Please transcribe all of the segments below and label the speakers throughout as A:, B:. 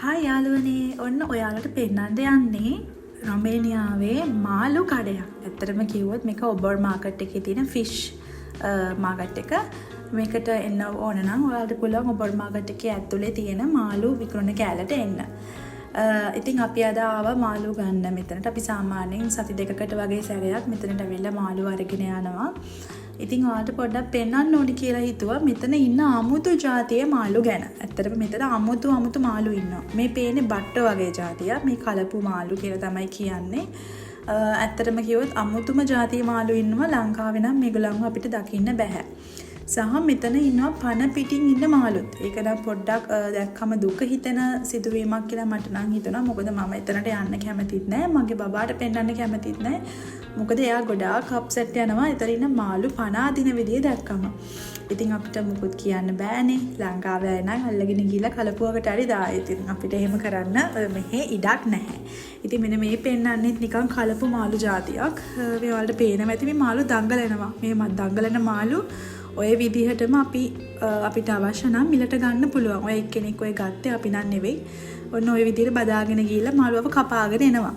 A: හා යාළුවනේ ඔන්න ඔයාලට පෙන්නන්න යන්නේ රොමේනියාවේ මාළු කඩයක්. ඇත්තටම කිව්වොත් මේක ඔබර් මාකට් එකේ තියෙන ෆිෂ් මාකට් එක. මේකට එන්න ඕන නම් ඔයාලට පුළුවන් ඔබර් මාකට් එකේ ඇතුලේ තියෙන මාළු විකුණන කෑල්ලට එන්න. ඉතින් අපි අද ආවා මාළු ගන්න මෙතනට. අපි සාමාන්‍යයෙන් සති දෙකකට වගේ සැරයක් මෙතනට ඇවිල්ලා මාළු අරගෙන යනවා. ඉතින් ඔයාලට පොඩ්ඩක් පෙන්වන්න ඕනි කියලා හිතුවා මෙතන ඉන්න අමුතු ජාතියේ මාළු ගැන. ඇත්තටම මෙතන අමුතු මාළු ඉන්නවා. මේ පේන්නේ බට්ටෝ වගේ ජාතිය. මේ කලපු මාළු කියලා තමයි කියන්නේ. ඇත්තටම කිව්වොත් අමුතුම ජාතියේ මාළු ඉන්නවා ලංකාවේ නම් මේගොල්ලන්ව අපිට දකින්න බෑ. සහ මෙතන ඉන්නවා පන පිටින් ඉන්න මාළුත්. ඒක නම් පොඩ්ඩක් දැක්කම දුක හිතෙන සිදුවීමක් කියලා මට නම් හිතුණා. මොකද මම එතනට යන්න කැමතිත් නෑ. මගේ බබාට පෙන්වන්න කැමතිත් නෑ. මොකද එයා ගොඩාක් අප්සෙට් යනවා එතන ඉන්න මාළු පන අදින විදිය දැක්කම. ඉතින් අපිට මුකුත් කියන්න බෑනේ. ලංකාවේ අය නම් අල්ලගෙන ගිහලා කලපුවකට හරි දායි. ඉතින් අපිට එහෙම කරන්න මෙහෙ ඉඩක් නැහැ. ඉතින් මෙන්න මේ පෙන්වන්නෙත් නිකන් කලපු මාළු జాතියක්. මේ වලට පේනවා ඇති මේ මාළු දඟලනවා. මේ දඟලන මාළු ඔය විදිහටම අපිට අවශ්‍ය නම් මිලට ගන්න පුළුවන්. ඔය එක්කෙනෙක් ඔය ගත්තේ අපි නන් නෙවෙයි. ඔන්න ඔය විදිහට බදාගෙන ගිහලා මාළුවව කපාගෙන එනවා.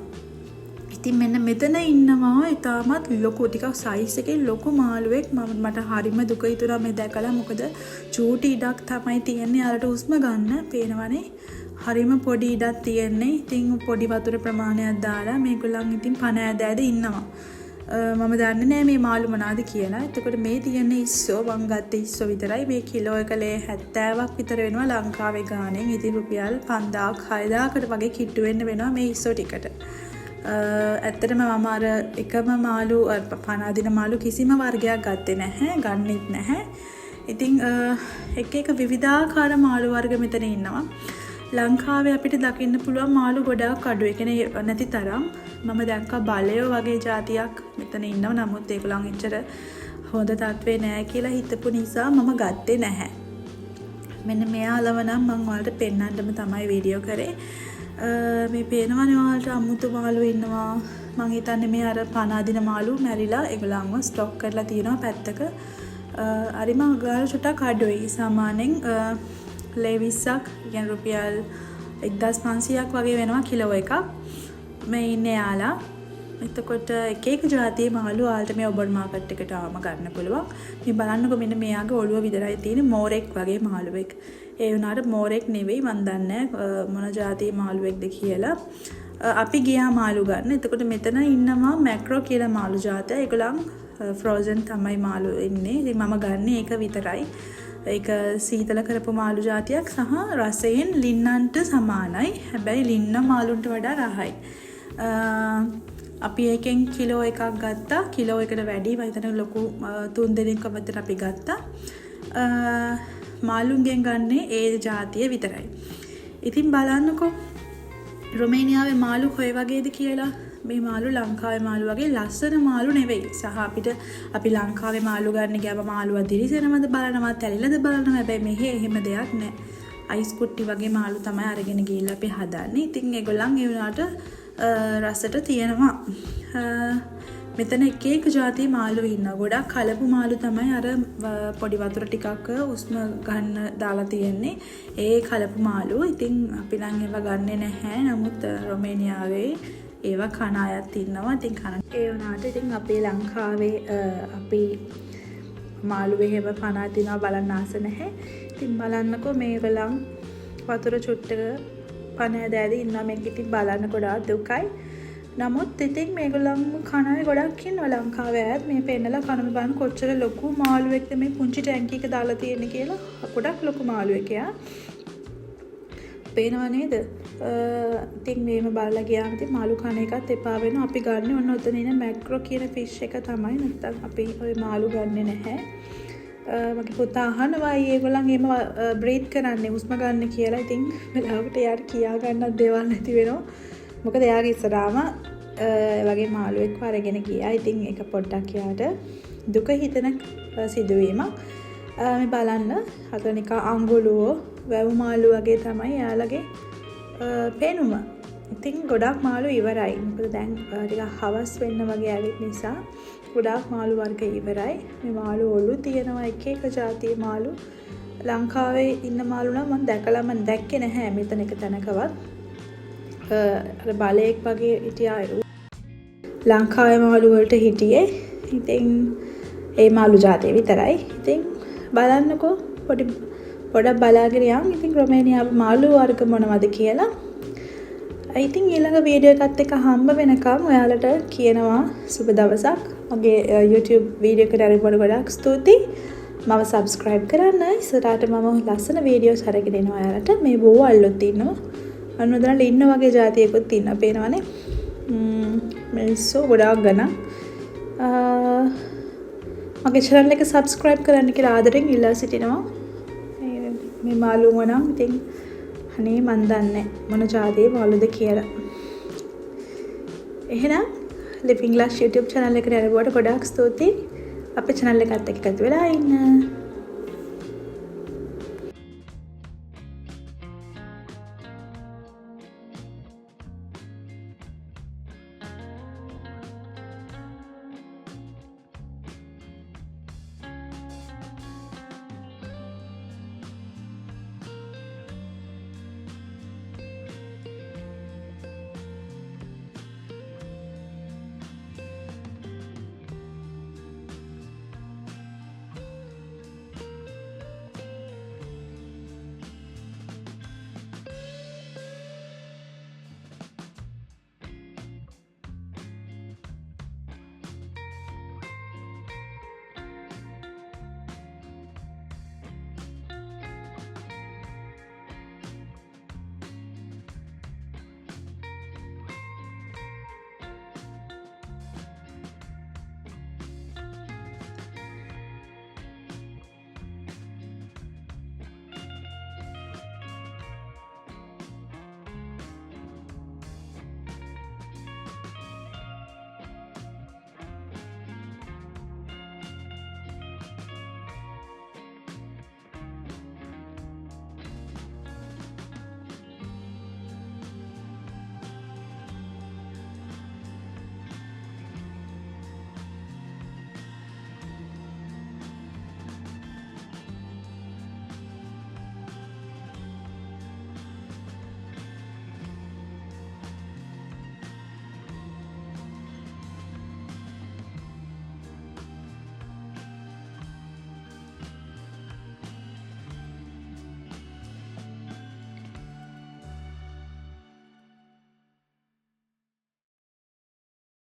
A: ඉතින් මෙන්න මෙතන ඉන්නවා ඊටමත් ලොකු ටිකක් සයිස් එකේ ලොකු මාළුවෙක්. මට හරිම දුක හිතුණා මේ දැකලා. මොකද චූටි ඉඩක් තමයි තියෙන්නේ යාලට හුස්ම ගන්න. පේනවනේ. හරිම පොඩි ඉඩක් තියෙන්නේ. ඉතින් පොඩි වතුර ප්‍රමාණයක් දාලා මේගොල්ලන් ඉතින් පන ඇදෑද ඉන්නවා. මම දන්නේ නෑ මේ මාළු මොනවාද කියලා. එතකොට මේ තියෙන ඉස්සෝ මං ගත්තේ ඉස්සෝ විතරයි. මේ කිලෝ එකලේ 70ක් විතර වෙනවා ලංකාවේ ගාණෙන්. ඉතින් රුපියල් 5000ක් 6000කට වගේ කිට්ටු වෙන්න වෙනවා මේ ඉස්සෝ ටිකට. ඇත්තටම මම අර එකම මාළු පන අදින මාළු කිසිම වර්ගයක් ගත්තේ නැහැ. ගන්නෙත් නැහැ. ඉතින් එක විවිධාකාර මාළු වර්ග මෙතන ඉන්නවා. ලංකාවේ අපිට දකින්න පුළුවන් මාළු ගොඩාක් අඩුයි. ඒ කියන්නේ නැති තරම්. මම දැක්කා බලයෝ වගේ જાතියක් මෙතන ඉන්නවා. නමුත් ඒගොල්ලන් එච්චර හොඳ තත්ත්වේ නෑ කියලා හිතපු නිසා මම ගත්තේ නැහැ. මෙන්න මෙයාලව නම් මම ඔයාලට පෙන්නන්නම තමයි වීඩියෝ කරේ. මේ පේනවනේ ඔයාලට අමුතු මාළු ඉන්නවා. මං හිතන්නේ මේ අර පන අදින මාළු මැරිලා ඒගොල්ලන්ව ස්ටොක් කරලා තියෙනවා පැත්තක. අරිම ගාන චුට්ටක් අඩුයි. සාමාන්‍යයෙන් ලේ 20ක් කියන්නේ රුපියල් 1500ක් වගේ වෙනවා කිලෝ එකක්. මේ ඉන්නේ යාලා. එතකොට එක ජාතියේ මාළු ආල්ට මේ ඔබර් මාකට් එකට ආවම ගන්න පුළුවන්. මේ බලන්නකො මෙන්න මෙයාගේ ඔළුව විතරයි තියෙන මෝරෙක් වගේ මාළුවෙක්. ඒ වුණාට මෝරෙක් නෙවෙයි මන් දන්නේ මොන ජාතියේ මාළුවෙක්ද කියලා. අපි ගියා මාළු ගන්න. එතකොට මෙතන ඉන්නවා මැක්‍රෝ කියලා මාළු ජාතිය. ඒගොල්ලන් ෆ්‍රෝසන් තමයි මාළු ඉන්නේ. ඉතින් මම ගන්නේ ඒක විතරයි. ඒක සීතල කරපු මාළු జాතියක් සහ රසයෙන් ලින්නන්ට සමානයි. හැබැයි ලින්න මාළුන්ට වඩා රහයි. අපි එකෙන් කිලෝ එකක් ගත්තා. කිලෝ එකට වැඩි වයිතන ලොකු 3 දෙනෙක් අතර අපි ගත්තා. මාළුන්ගෙන් ගන්නේ ඒ జాතිය විතරයි. ඉතින් බලන්නකෝ රොමේනියාවේ මාළු කොයි වගේද කියලා. මේ මාළු ලංකාවේ මාළු වගේ ලස්සන මාළු නෙවෙයි. සහ අපි ලංකාවේ මාළු ගන්න ගියාම මාළුව දිලිසෙනවද බලනවා, තැලිලාද බලනවා. හැබැයි මෙහෙ එහෙම දෙයක් නැහැ. අයිස් කුට්ටි වගේ මාළු තමයි අරගෙන ගිහිල්ලා අපි හදන්නේ. ඉතින් ඒගොල්ලන් ඒ වුණාට රසට තියෙනවා. මෙතන එක જાතියේ මාළු ඉන්නවා. ගොඩක් කලපු මාළු තමයි අර පොඩි වතුර ටිකක් උස්ම ගන්න දාලා තියෙන්නේ. ඒ කලපු මාළු. ඉතින් අපි නම් ඒවා ගන්නෙ නැහැ. නමුත් රොමේනියාවේ ඒවා කන අයත් ඉන්නවා. ඉතින් කන ඒ වුණාට ඉතින් අපේ ලංකාවේ අපි මාළු එහෙම පන අදිනවා බලන්න ආස නැහැ. ඉතින් බලන්නකෝ මේගොල්ලන් වතුර චුට්ටක පන ඇදලා ඉන්නවා. මේක ඉතින් බලන්න ගොඩාක් දුකයි. නමුත් ඉතින් මේගොල්ලන් කන අය ගොඩක් ඉන්නවා ලංකාවේ අයත්. මේ පෙන්නලා කනම බලන්න කොච්චර ලොකු මාළුවෙක්ද මේ පුංචි ටැංකි එක දාලා තියෙන්නේ කියලා. ගොඩක් ලොකු මාළුවෙක් යා. පේනව නේද? ඉතින් මේව බලලා ගියාම ඉතින් මාළු කන එකත් එපා වෙනවා. අපි ගන්න ඔන්න ඔතන ඉන්න මැක්‍රෝ කියන ෆිෂ් එක තමයි. නැත්තම් අපි ওই මාළු ගන්නෙ නැහැ. මගේ පුතා අහනවා ඒගොල්ලන් එහෙම බ්‍රීත් කරන්නේ හුස්ම ගන්න කියලා. ඉතින් වෙලාවකට යාර කියා ගන්නත් දේවල් නැති වෙනවා. මොකද එයාගේ ඉස්සරහම වගේ මාළුවෙක් අරගෙන ගියා. ඉතින් ඒක පොඩ්ඩක් යාට දුක හිතෙන සිදුවීමක්. මේ බලන්න අතන නිකන් අඟුලුවෝ වැව් මාළු වගේ තමයි යාළගේ පේනුම. ඉතින් ගොඩක් මාළු ඉවරයි. මොකද දැන් ටිකක් හවස් වෙන්න වගේ ඇවිත් නිසා ගොඩාක් මාළු වර්ග ඉවරයි. මේ මාළු ඔලු තියෙනවා එක જાතියේ මාළු. ලංකාවේ ඉන්න මාළු නම් මම දැකලා මම දැක්කේ නැහැ මෙතන එක තැනකවත්. අර බලයක් වගේ හිටියා. ලංකාවේ මාළු වලට හිටියේ. ඉතින් ඒ මාළු ජාතිය විතරයි. ඉතින් බලන්නකෝ පොඩක් බලාගෙන යන්. ඉතින් රොමේනියාවේ මාළු වර්ග මොනවද කියලා. ඉතින් ඊළඟ වීඩියෝ එකත් එක්ක හම්බ වෙනකම් ඔයාලට කියනවා සුබ දවසක්. මගේ YouTube වීඩියෝ එකට අරගෙන ගොඩක් ස්තුතියි. මම subscribe කරන්න. ඉස්සරහට මම ලස්සන වීඩියෝස් අරගෙන එනවා ඔයාලට. මේ බෝ අල්ලොත් ඉන්නවා. අනුදැනලා ඉන්න වගේ જાතියකුත් ඉන්නවා පේනවනේ. මිනිස්සු ගොඩාක් ගණන්. මගේ channel එක subscribe කරන්න කියලා ආදරෙන් ඉල්ලා සිටිනවා. මේ මාළුව නම් ඉතින් අනේ මන් දන්නේ මොන જાතියේ මාළුද කියලා. එහෙනම් Living Lush YouTube channel එකට ආරම්භවට ගොඩාක් ස්තුතියි. අපේ channel එකත් එක්ක එකතු වෙලා ඉන්න.